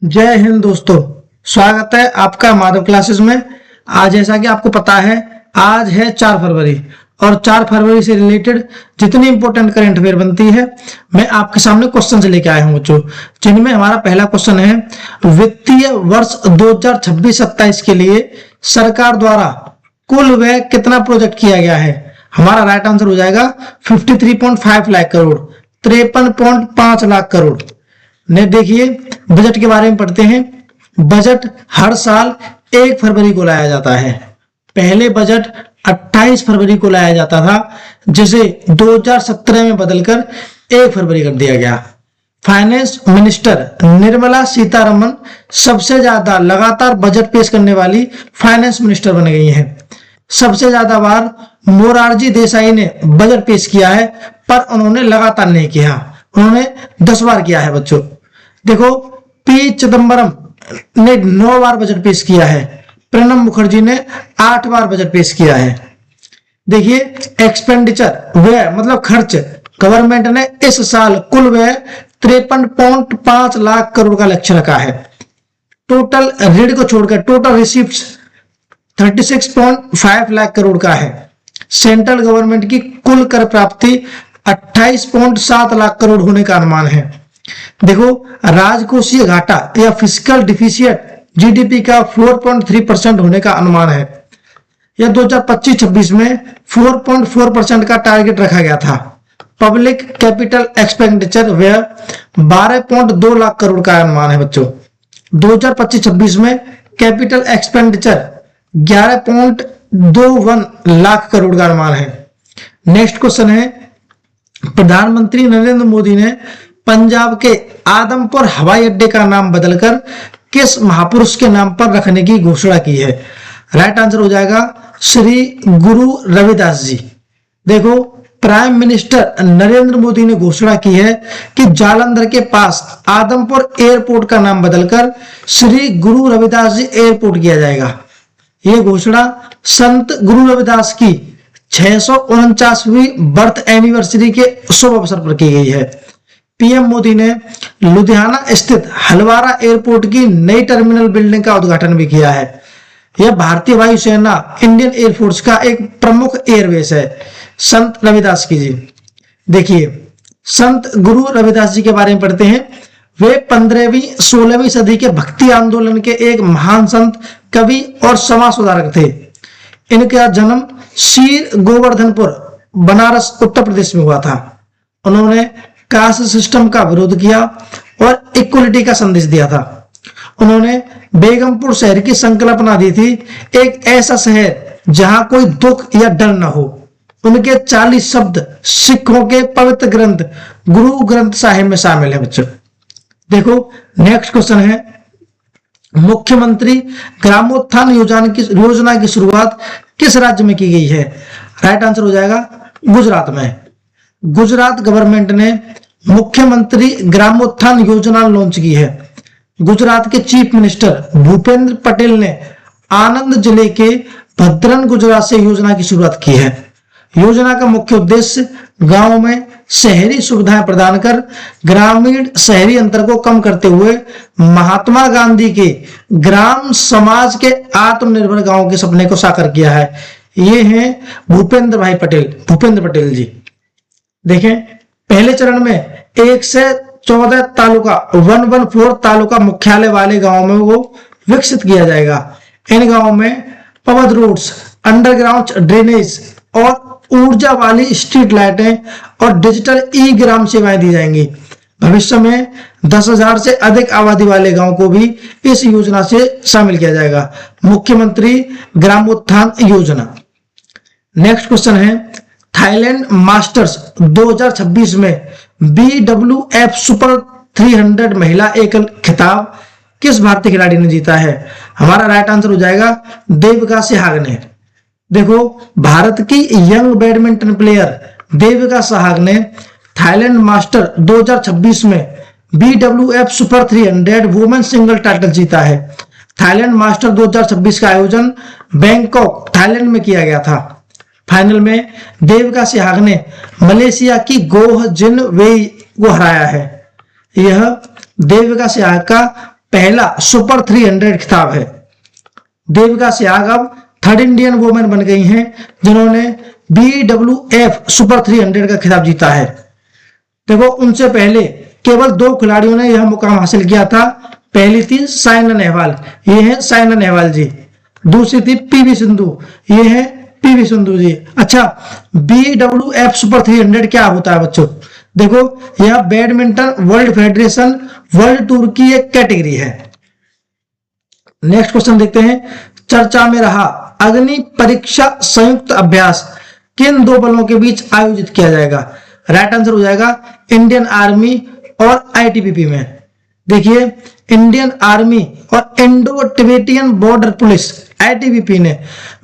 जय हिंद दोस्तों। स्वागत है आपका माधव क्लासेस में। आज जैसा कि आपको पता है आज है 4 फरवरी और 4 फरवरी से रिलेटेड जितनी इंपॉर्टेंट करंट अफेयर बनती है मैं आपके सामने क्वेश्चन से लेके आया हूं बच्चों, जिनमें हमारा पहला क्वेश्चन है वित्तीय वर्ष 2026-27 के लिए सरकार द्वारा कुल व्यय कितना प्रोजेक्ट किया गया है। हमारा राइट आंसर हो जाएगा 53.5 लाख करोड़, 53.5 लाख करोड़। ने देखिए बजट के बारे में पढ़ते हैं। बजट हर साल 1 फरवरी को लाया जाता है। पहले बजट 28 फरवरी को लाया जाता था, जिसे 2017 में बदलकर 1 फरवरी कर दिया गया। फाइनेंस मिनिस्टर निर्मला सीतारमण सबसे ज्यादा लगातार बजट पेश करने वाली फाइनेंस मिनिस्टर बन गई हैं। सबसे ज्यादा बार मोरारजी देसाई ने बजट पेश किया है, पर उन्होंने लगातार नहीं किया। उन्होंने 10 बार किया है बच्चों। देखो, पी चिदम्बरम ने 9 बार बजट पेश किया है। प्रणब मुखर्जी ने 8 बार बजट पेश किया है। देखिए एक्सपेंडिचर व्यय मतलब खर्च, गवर्नमेंट ने इस साल कुल व्यय 53.5 लाख करोड़ का लक्ष्य रखा है। टोटल ऋण को छोड़कर टोटल रिसीप्ट्स 36.5 लाख करोड़ का है। सेंट्रल गवर्नमेंट की कुल कर प्राप्ति 28.7 लाख करोड़ होने का अनुमान है। देखो, राजकोषीय घाटा या फिस्कल डिफिसिट जीडीपी का 4.3% होने का अनुमान है। यह 2025-26 में 4.4% का टारगेट रखा गया था। पब्लिक कैपिटल एक्सपेंडिचर व्यय 12.2 लाख करोड़ का अनुमान है बच्चों। 2025-26 में कैपिटल एक्सपेंडिचर 11.21 लाख करोड़ का अनुमान है। नेक्स्ट क्वेश्चन है, प्रधानमंत्री नरेंद्र मोदी ने पंजाब के आदमपुर हवाई अड्डे का नाम बदलकर किस महापुरुष के नाम पर रखने की घोषणा की है। राइट आंसर हो जाएगा श्री गुरु रविदास जी। देखो, प्राइम मिनिस्टर नरेंद्र मोदी ने घोषणा की है कि जालंधर के पास आदमपुर एयरपोर्ट का नाम बदलकर श्री गुरु रविदास जी एयरपोर्ट किया जाएगा। यह घोषणा संत गुरु रविदास की 649वीं बर्थ एनिवर्सरी के शुभ अवसर पर की गई है। पीएम मोदी ने लुधियाना स्थित हलवारा एयरपोर्ट की नई टर्मिनल बिल्डिंग का उद्घाटन भी किया है। यह भारतीय वायुसेना इंडियन एयरफोर्स का एक प्रमुख एयरबेस है। संत रविदास की जी, देखिए संत गुरु रविदास जी के बारे में पढ़ते हैं। वे 15वीं-16वीं सदी के भक्ति आंदोलन के एक महान संत, कवि और समाज सुधारक थे। इनका जन्म शीर गोवर्धनपुर, बनारस, उत्तर प्रदेश में हुआ था। उन्होंने कास्ट सिस्टम का विरोध किया और इक्वलिटी का संदेश दिया था। उन्होंने बेगमपुर शहर की संकल्पना दी थी, एक ऐसा शहर जहां कोई दुख या डर न हो। उनके 40 शब्द सिखों के पवित्र ग्रंथ गुरु ग्रंथ साहिब में शामिल है बच्चों। देखो, नेक्स्ट क्वेश्चन है, मुख्यमंत्री ग्रामोत्थान योजना की शुरुआत किस राज्य में की गई है। राइट आंसर हो जाएगा गुजरात में। गुजरात गवर्नमेंट ने मुख्यमंत्री ग्रामोत्थान योजना लॉन्च की है। गुजरात के चीफ मिनिस्टर भूपेंद्र पटेल ने आनंद जिले के भद्रन, गुजरात से योजना की शुरुआत की है। योजना का मुख्य उद्देश्य गांव में शहरी सुविधाएं प्रदान कर ग्रामीण शहरी अंतर को कम करते हुए महात्मा गांधी के ग्राम समाज के आत्मनिर्भर गांव के सपने को साकार किया है। ये हैं भूपेंद्र पटेल जी। देखें, पहले चरण में 1 से 14 तालुका 114 तालुका मुख्यालय वाले गांव में वो विकसित किया जाएगा। इन गांवों में पवद रोड्स, अंडरग्राउंड ड्रेनेज और ऊर्जा वाली स्ट्रीट लाइटें और डिजिटल ई ग्राम सेवाएं दी जाएंगी। भविष्य में 10,000 से अधिक आबादी वाले गांव को भी इस योजना से शामिल किया जाएगा। मुख्यमंत्री ग्रामोत्थान योजना। नेक्स्ट क्वेश्चन है, थाईलैंड मास्टर्स 2026 में BWF सुपर 300 महिला एकल खिताब किस भारतीय खिलाड़ी ने जीता है। हमारा राइट आंसर हो जाएगा देविका सहाग ने। देखो, भारत की यंग बैडमिंटन प्लेयर देविका सहाग ने थाईलैंड मास्टर 2026 में BWF super 300 women single title जीता है। थाईलैंड मास्टर 2026 का आयोजन बैंकॉक, थाईलैंड में किया गया था। फाइनल में देविका सहाग ने मलेशिया की गोह जिन वेई को हराया है। यह देविका सहाग का पहला सुपर 300 खिताब है। देविका सहवाग अब 3rd इंडियन वुमेन बन गई हैं जिन्होंने BWF सुपर 300 का खिताब जीता है। देखो, उनसे पहले केवल 2 खिलाड़ियों ने यह मुकाम हासिल किया था। पहली थी साइना नेहवाल, ये है साइना नेहवाल जी। दूसरी थी PV सिंधु, ये है PV सिंधु जी। अच्छा, BWF सुपर 300 क्या होता है बच्चों? देखो, यह badminton world federation world tour की एक कैटेगरी है। नेक्स्ट क्वेश्चन देखते हैं। चर्चा में रहा अग्नि परीक्षा संयुक्त अभ्यास किन 2 बलों के बीच आयोजित किया जाएगा? राइट आंसर हो जाएगा इंडियन आर्मी और ITBP में। देखिए, इंडियन आर्मी और Indo Tibetan border police ITBP ने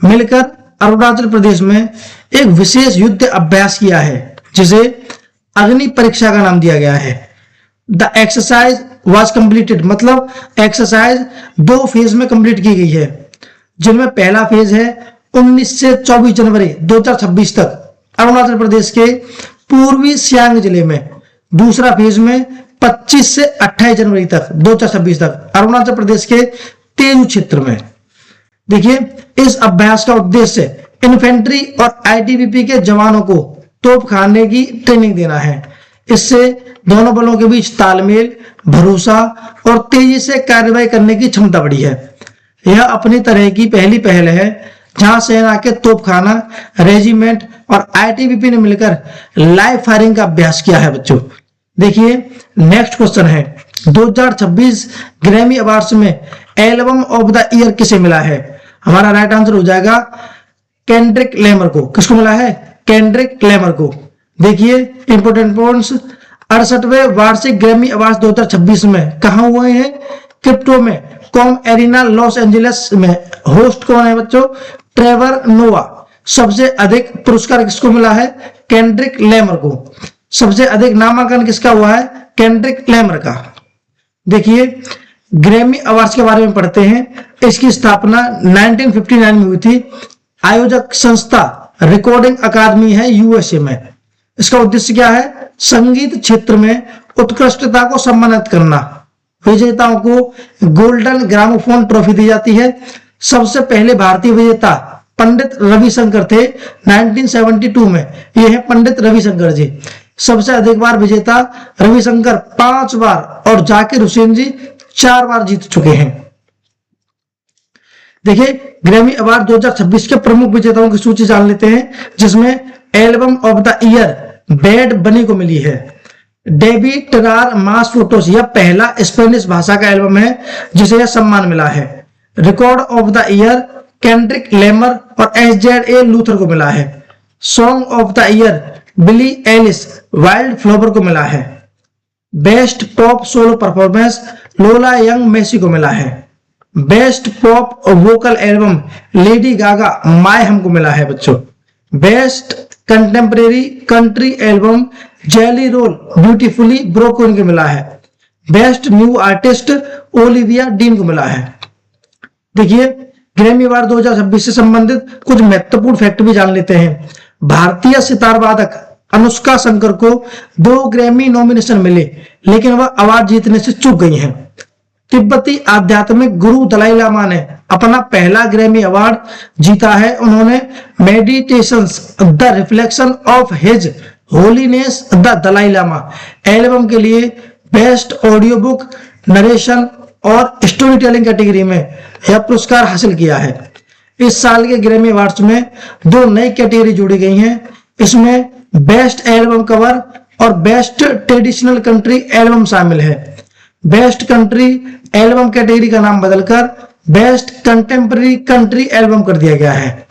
मिलकर अरुणाचल प्रदेश में एक विशेष युद्ध अभ्यास किया है जिसे अग्नि परीक्षा का नाम दिया गया है। द एक्सरसाइज वॉज कंप्लीटेड, मतलब एक्सरसाइज 2 फेज में कंप्लीट की गई है, जिनमें पहला फेज है 19 से 24 जनवरी 2026 तक अरुणाचल प्रदेश के पूर्वी सियांग जिले में। दूसरा फेज में 25 से 28 जनवरी तक 2026 तक अरुणाचल प्रदेश के तेजू क्षेत्र में। देखिए, इस अभ्यास का उद्देश्य इन्फेंट्री और ITBP के जवानों को तोपखाने की ट्रेनिंग देना है। इससे दोनों बलों के बीच तालमेल, भरोसा और तेजी से कार्रवाई करने की क्षमता बढ़ी है। यह अपनी तरह की पहली पहल है जहां सेना के तोपखाना, रेजिमेंट और ITBP ने मिलकर लाइव फायरिंग का अभ्यास किया है बच्चों। देखिए, नेक्स्ट क्वेश्चन है 2026 ग्रैमी अवार्ड्स में एल्बम ऑफ द ईयर किसे मिला है? हमारा राइट आंसर हो जाएगा केंड्रिक लेमर को। किसको मिला है? केंड्रिक लेमर को। देखिए, इंपोर्टेंट पॉइंट्स। 68वें वार्षिक ग्रैमी अवार्ड 2026 में कहां हुए हैं? क्रिप्टो में कॉम एरिना लॉस एंजलिस में। होस्ट कौन है बच्चों? Trevor Noah. सबसे अधिक पुरस्कार किसको मिला है? केंड्रिक लेमर को। सबसे अधिक नामांकन किसका हुआ है? केंड्रिक लेमर का। देखिए, ग्रैमी अवार्ड्स के बारे में पढ़ते हैं। इसकी स्थापना 1959 में हुई थी। आयोजक संस्था रिकॉर्डिंग अकादमी है USA में। इसका उद्देश्य क्या है? संगीत क्षेत्र में उत्कृष्टता को सम्मानित करना। विजेताओं को गोल्डन ग्रामोफोन ट्रॉफी दी जाती है। सबसे पहले भारतीय विजेता पंडित रविशंकर थे 1972 में। ये है पंडित रविशंकर जी। सबसे अधिक बार विजेता रविशंकर 5 बार और जाकिर हुसैन जी 4 बार जीत चुके हैं। देखिए, ग्रैमी अवार्ड 2026 के प्रमुख विजेताओं की सूची जान लेते हैं, जिसमें album of the year bad बनी को मिली है। डेबी टेरार मास फोटोस, यह पहला स्पेनिश भाषा का एल्बम है जिसे यह सम्मान मिला है। Record of the year Kendrick Lamar और SZA लूथर को मिला है। Song of the year Billie Eilish Wildflower फ्लावर को मिला है। Best pop solo performance Lola Young Messy को मिला है। Best pop vocal album Lady Gaga माय हमको मिला है बच्चों। Best contemporary country album Jelly Roll Beautifully Broken को मिला है। Best new artist Olivia Dean को मिला है। देखिए, ग्रैमी अवार्ड 2026 से संबंधित कुछ महत्वपूर्ण फैक्ट भी जान लेते हैं। भारतीय सितार वादक अनुष्का शंकर को 2 ग्रैमी नॉमिनेशन मिले, लेकिन वह अवार्ड जीतने से चूक गई हैं। तिब्बती आध्यात्मिक गुरु दलाई लामा ने अपना पहला ग्रैमी अवार्ड जीता है। उन्होंने Meditations the Reflection of His Holiness the Dalai Lama album के लिए बेस्ट ऑडियो बुक, नरेशन और स्टोरी टेलिंग कैटेगरी में यह पुरस्कार हासिल किया है। इस साल के ग्रैमी अवार्ड्स में 2 नई कैटेगरी जोड़ी गई हैं। इसमें बेस्ट एल्बम कवर और बेस्ट ट्रेडिशनल कंट्री एल्बम शामिल है। बेस्ट कंट्री एल्बम कैटेगरी का नाम बदलकर बेस्ट कंटेम्पररी कंट्री एल्बम कर दिया गया है।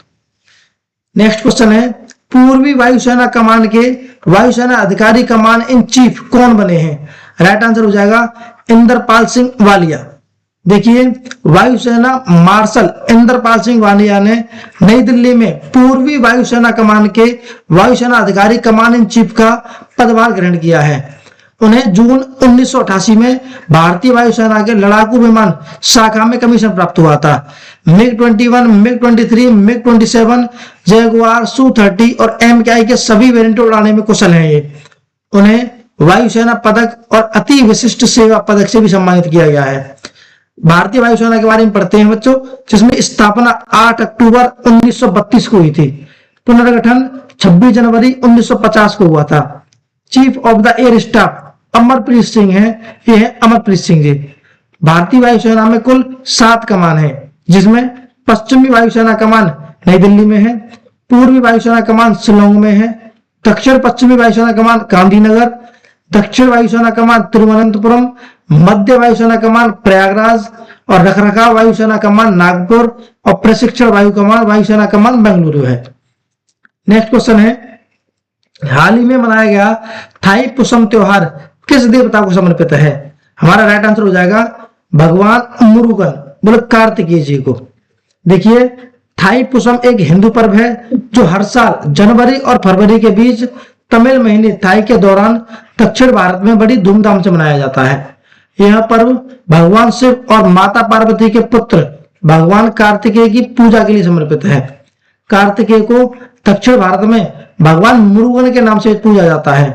नेक्स्ट क्वेश्चन है, पूर्वी वायुसेना कमान के वायुसेना अधिकारी कमान इन चीफ कौन बने हैं? राइट आंसर हो जाएगा इंद्रपाल सिंह वालिया। देखिए, वायुसेना मार्शल इंद्रपाल सिंह वालिया ने नई दिल्ली में पूर्वी वायुसेना कमान के वायुसेना अधिकारी कमान इन चीफ का पदभार ग्रहण किया है। उन्हें जून 1988 में भारतीय वायुसेना के लड़ाकू विमान शाखा में कमीशन प्राप्त हुआ था। MiG-21, MiG-23, MiG-27, Jaguar, Su-30 और MKI के सभी वेरिएंट उड़ाने में कुशल हैं। ये उन्हें वायुसेना पदक और अति विशिष्ट सेवा पदक से भी सम्मानित किया गया है। भारतीय वायुसेना के बारे में पढ़ते हैं बच्चों, जिसमें स्थापना 8 अक्टूबर 1932 को हुई थी। पुनर्गठन 26 जनवरी 1950 को हुआ था। Chief of the air staff Amarpreet Singh है, ये है अमरप्रीत सिंह जी। भारतीय वायुसेना में कुल 7 कमान है, जिसमें पश्चिमी वायुसेना कमान नई दिल्ली में है, पूर्वी वायुसेना कमान शिलोंग में है, दक्षिण पश्चिमी वायुसेना कमान गांधीनगर, दक्षिण वायुसेना कमान तिरुवनंतपुरम, मध्य वायुसेना कमान प्रयागराज और रखरखाव वायुसेना कमान नागपुर और प्रशिक्षण वायुसेना कमान बेंगलुरु है। नेक्स्ट क्वेश्चन है, हाल ही में मनाया गया थाई पुसम त्योहार किस देवता को समर्पित है? हमारा राइट आंसर हो जाएगा भगवान मुरुगन, बोले कार्तिकेय जी को। देखिए, थाई पुसम एक हिंदू पर्व है जो हर साल जनवरी और फरवरी के बीच तमिल महीने थाई के दौरान दक्षिण भारत में बड़ी धूमधाम से मनाया जाता है। यह पर्व भगवान शिव और माता पार्वती के पुत्र भगवान कार्तिकेय की पूजा के लिए समर्पित है। कार्तिकेय को दक्षिण भारत में भगवान मुरुगन के नाम से पूजा जाता है।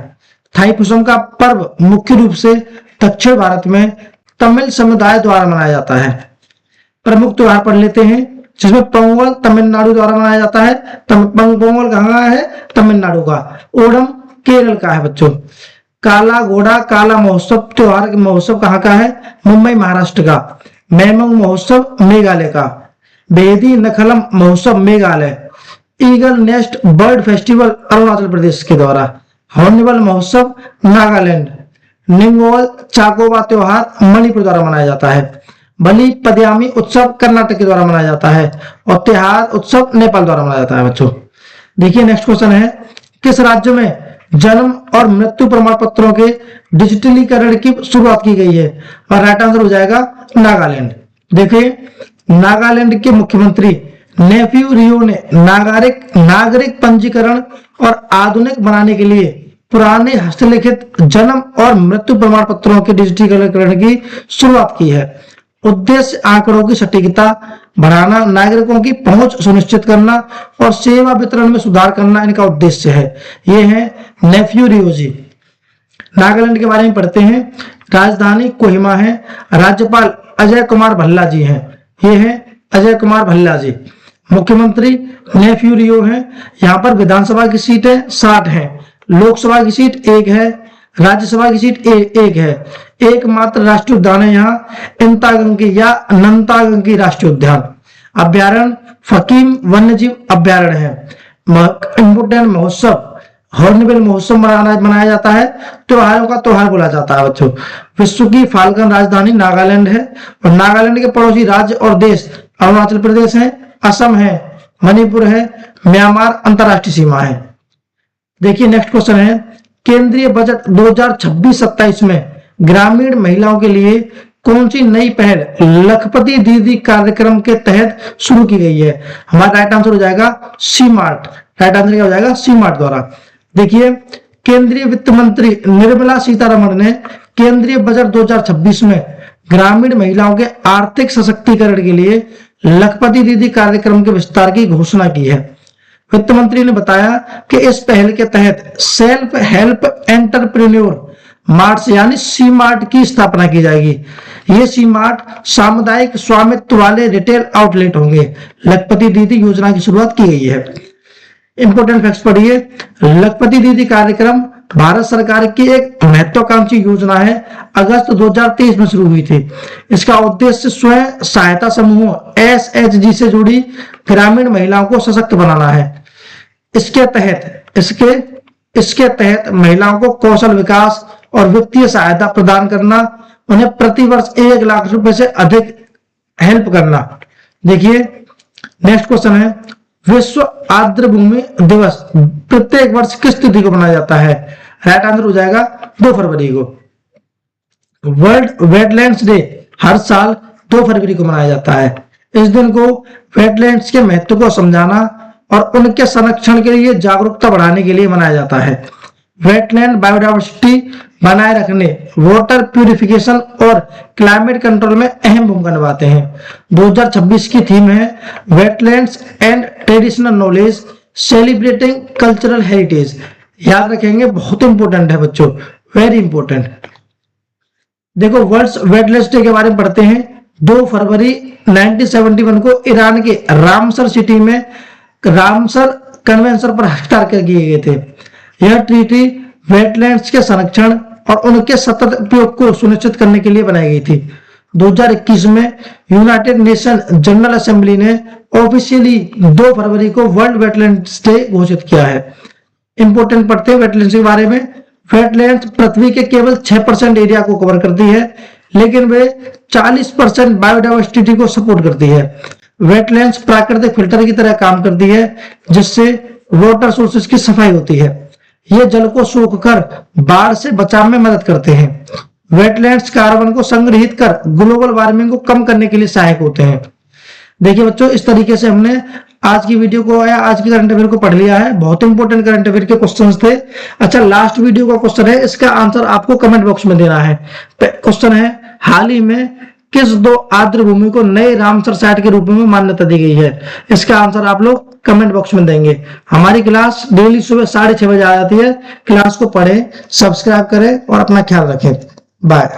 थाई पुसम का पर्व मुख्य रूप से दक्षिण भारत में तमिल समुदाय द्वारा मनाया जाता है। प्रमुख त्योहार पढ़ लेते हैं, जिसमें पोंगल तमिलनाडु द्वारा मनाया जाता है। पोंगल कहाँ है? तमिलनाडु का। ओणम केरल का है बच्चों। काला घोड़ा काला महोत्सव त्योहार महोत्सव कहाँ का है? मुंबई महाराष्ट्र का। मैमंग महोत्सव मेघालय का। बेदी नखलम महोत्सव Meghalaya. Eagle Nest Bird Festival Arunachal Pradesh के द्वारा। हॉर्नबिल महोत्सव नागालैंड। निंगोल चाकोबा त्योहार मणिपुर द्वारा मनाया जाता है। बलि पद्यामी उत्सव कर्नाटक के द्वारा मनाया जाता है और त्योहार उत्सव नेपाल द्वारा मनाया जाता है बच्चों। देखिए, नेक्स्ट क्वेश्चन है, किस राज्य में जन्म और मृत्यु प्रमाण पत्रों के डिजिटलीकरण की शुरुआत की गई है? और राइट आंसर हो जाएगा नागालैंड। देखिए, नागालैंड के मुख्यमंत्री नेफ्यू रियो ने नागरिक पंजीकरण और आधुनिक बनाने के लिए पुराने हस्तलिखित जन्म और मृत्यु प्रमाण पत्रों के डिजिटलीकरण की शुरुआत की है। उद्देश्य आंकड़ों की सटीकता बढ़ाना, नागरिकों की पहुंच सुनिश्चित करना और सेवा वितरण में सुधार करना इनका उद्देश्य है। ये है नेफ्यू रियो जी। नागालैंड के बारे में पढ़ते हैं, राजधानी कोहिमा है। राज्यपाल अजय कुमार भल्ला जी हैं। ये है अजय कुमार भल्ला जी। मुख्यमंत्री नेफ्यू रियो है। यहाँ पर विधानसभा की सीटें 60 हैं, लोकसभा की सीट 1 है, राज्यसभा की सीट 1 है। एकमात्र राष्ट्रीय उद्यान है यहाँ इंतागंगी या नंतागंगी राष्ट्रीय उद्यान। अभ्यारण्य फकीम वन्यजीव अभ्यारण्य है। इम्पोर्टेंट महोत्सव हॉर्नबिल महोत्सव मनाया जाता है। त्योहारों का त्योहार बोला जाता है बच्चों। विश्व की फाल्कन राजधानी नागालैंड है और नागालैंड के पड़ोसी राज्य और देश अरुणाचल प्रदेश है, असम है, मणिपुर है, म्यांमार अंतरराष्ट्रीय सीमा है। देखिए, नेक्स्ट क्वेश्चन है, केंद्रीय बजट 2026-27 में ग्रामीण महिलाओं के लिए कौन सी नई पहल लखपति दीदी कार्यक्रम के तहत शुरू की गई है? हमारा राइट आंसर हो जाएगा सी मार्ट। राइट आंसर क्या हो जाएगा? सी मार्ट द्वारा। देखिए, केंद्रीय वित्त मंत्री निर्मला सीतारमण ने केंद्रीय बजट 2026 में ग्रामीण महिलाओं के आर्थिक सशक्तिकरण के लिए लखपति दीदी कार्यक्रम के विस्तार की घोषणा की है। वित्त मंत्री ने बताया कि इस पहल के तहत सेल्फ हेल्प एंटरप्रेन्योर मार्ट यानी सी मार्ट की स्थापना की जाएगी। ये सी मार्ट सामुदायिक स्वामित्व वाले रिटेल आउटलेट होंगे। लखपति दीदी योजना की शुरुआत की गई है। इंपोर्टेंट फैक्ट्स पढ़िए। लखपति दीदी कार्यक्रम भारत सरकार की एक महत्वाकांक्षी योजना है। अगस्त 2023 में शुरू हुई थी। इसका उद्देश्य स्वयं सहायता समूह SHG से जुड़ी ग्रामीण महिलाओं को सशक्त बनाना है। इसके तहत महिलाओं को कौशल विकास और वित्तीय सहायता प्रदान करना, उन्हें प्रतिवर्ष 1 लाख रुपए से अधिक हेल्प करना। देखिए, नेक्स्ट क्वेश्चन है, विश्व आर्द्रभूमि दिवस प्रत्येक वर्ष किस तिथि को मनाया जाता है? राइट आंसर हो जाएगा 2 फरवरी को। वर्ल्ड वेटलैंड्स डे हर साल 2 फरवरी को मनाया जाता है। इस दिन को वेटलैंड्स के महत्व को समझाना और उनके संरक्षण के लिए जागरूकता बढ़ाने के लिए मनाया जाता है। वेटलैंड बायोडायवर्सिटी बनाए रखने, वाटर प्यूरिफिकेशन और क्लाइमेट कंट्रोल में अहम भूमिका निभाते हैं। 2026 की थीम है wetlands and traditional knowledge celebrating cultural heritage. याद रखेंगे, बहुत इंपॉर्टेंट है बच्चों, वेरी इंपॉर्टेंट। देखो, वर्ल्ड वेटलैंड्स डे के बारे में पढ़ते हैं। 2 फरवरी 1971 को ईरान के रामसर सिटी में रामसर कन्वेंशन पर हस्ताक्षर किए गए थे। यह ट्रीटी वेटलैंड्स के संरक्षण और उनके सतत उपयोग को सुनिश्चित करने के लिए बनाई गई थी। 2021 में यूनाइटेड नेशन जनरल असेंबली ने ऑफिशियली 2 फरवरी को वर्ल्ड वेटलैंड्स डे घोषित किया है। इंपोर्टेंट पढ़ते हैं वेटलैंड्स के बारे में। वेटलैंड्स पृथ्वी के केवल 6% एरिया को कवर करती है, लेकिन वे 40% बायोडाइवर्सिटी को सपोर्ट करती है। वेटलैंड्स प्राकृतिक फिल्टर की तरह काम करती है, जिससे वाटर सोर्सेज की सफाई होती है। ये जल को सोखकर बाढ़ से बचाव में मदद करते हैं। वेटलैंड्स कार्बन को संग्रहित कर ग्लोबल वार्मिंग को कम करने के लिए सहायक होते हैं। देखिए बच्चों, इस तरीके से हमने आज की वीडियो को या आज की करंट अफेयर को पढ़ लिया है। बहुत इंपॉर्टेंट करंट अफेयर के क्वेश्चंस थे। अच्छा, लास्ट वीडियो का क्वेश्चन है, इसका आंसर आपको कमेंट बॉक्स में देना है। क्वेश्चन है, हाल ही में किस 2 आर्द्र भूमि को नए रामसर साइट के रूप में मान्यता दी गई है? इसका आंसर आप लोग कमेंट बॉक्स में देंगे। हमारी क्लास डेली सुबह 6:30 बजे आ जाती है। क्लास को पढ़ें, सब्सक्राइब करें और अपना ख्याल रखें। बाय।